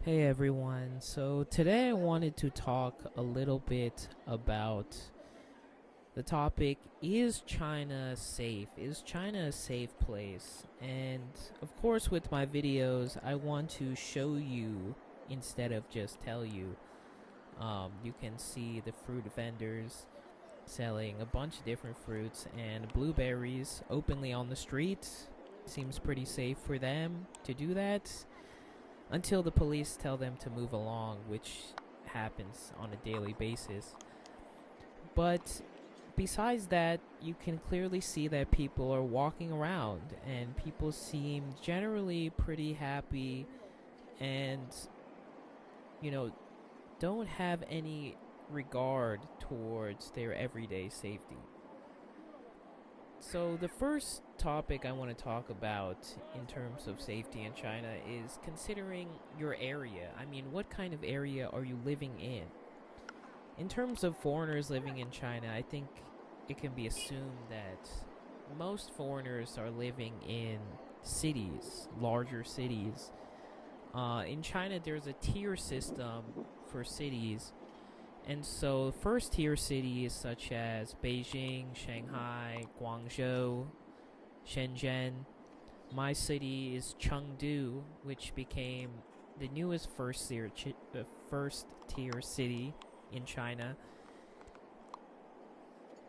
Hey everyone, so today I wanted to talk a little bit about the topic: is China safe? Is China a safe place? And of course, with my videos, I want to show you instead of just tell you. You can see the fruit vendors selling a bunch of different fruits and blueberries openly on the street. Seems pretty safe for them to do that until the police tell them to move along, which happens on a daily basis. But besides that, you can clearly see that people are walking around and people seem generally pretty happy and, you know, don't have any regard towards their everyday safety. So, the first topic I want to talk about in terms of safety in China is considering your area. I mean, what kind of area are you living in? In terms of foreigners living in China, I think it can be assumed that most foreigners are living in cities, larger cities. In China, there's a tier system for cities, and so first tier cities such as Beijing, Shanghai, Guangzhou, Shenzhen. My city is Chengdu, which became the newest first tier city in China.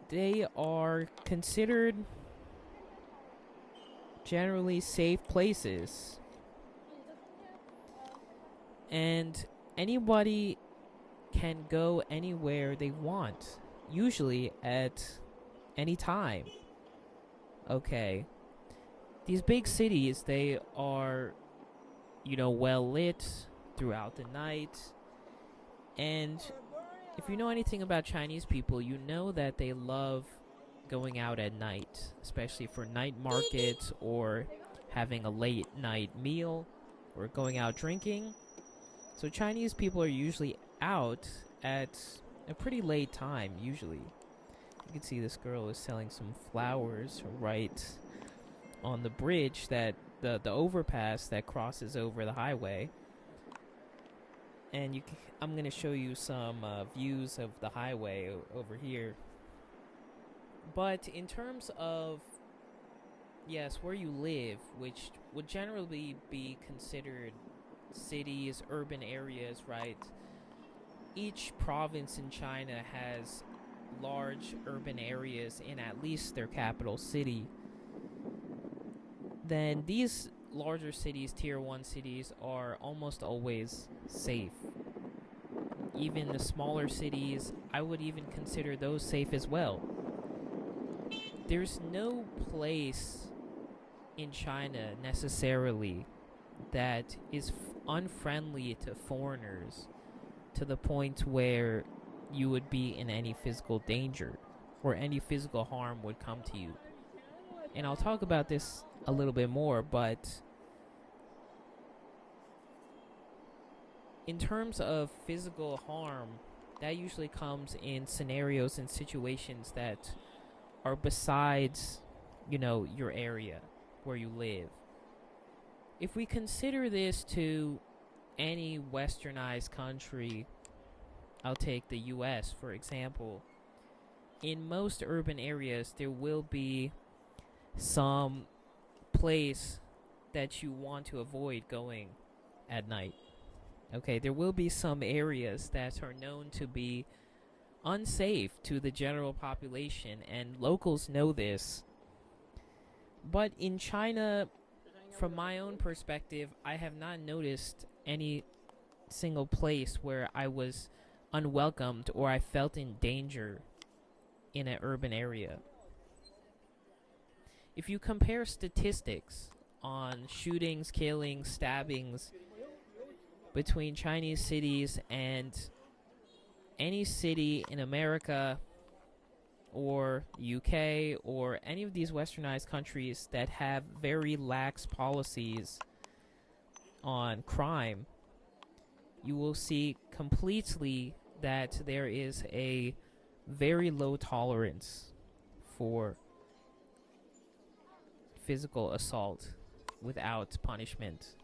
They are considered generally safe places, and anybody can go anywhere they want, usually at any time. Okay. These big cities, they are, well lit throughout the night. And if you know anything about Chinese people, you know that they love going out at night, especially for night markets or having a late night meal or going out drinking. So Chinese people are usually out at a pretty late time, usually. You can see this girl is selling some flowers right on the bridge, that the overpass that crosses over the highway. And I'm going to show you some views of the highway over here. But in terms of, yes, where you live, which would generally be considered cities, urban areas, right? Each province in China has large urban areas in at least their capital city. Then these larger cities, tier 1 cities, are almost always safe. Even the smaller cities, I would even consider those safe as well. There's no place in China necessarily that is unfriendly to foreigners to the point where you would be in any physical danger or any physical harm would come to you. And I'll talk about this a little bit more, but in terms of physical harm, that usually comes in scenarios and situations that are besides, your area where you live. If we consider this to any westernized country, I'll take the US for example. In most urban areas, there will be some place that you want to avoid going at night. Okay, there will be some areas that are known to be unsafe to the general population, and locals know this. But in China, from my own perspective, I have not noticed any single place where I was unwelcomed or I felt in danger in an urban area. If you compare statistics on shootings, killings, stabbings between Chinese cities and any city in America or UK or any of these westernized countries that have very lax policies on crime, you will see completely that there is a very low tolerance for physical assault without punishment.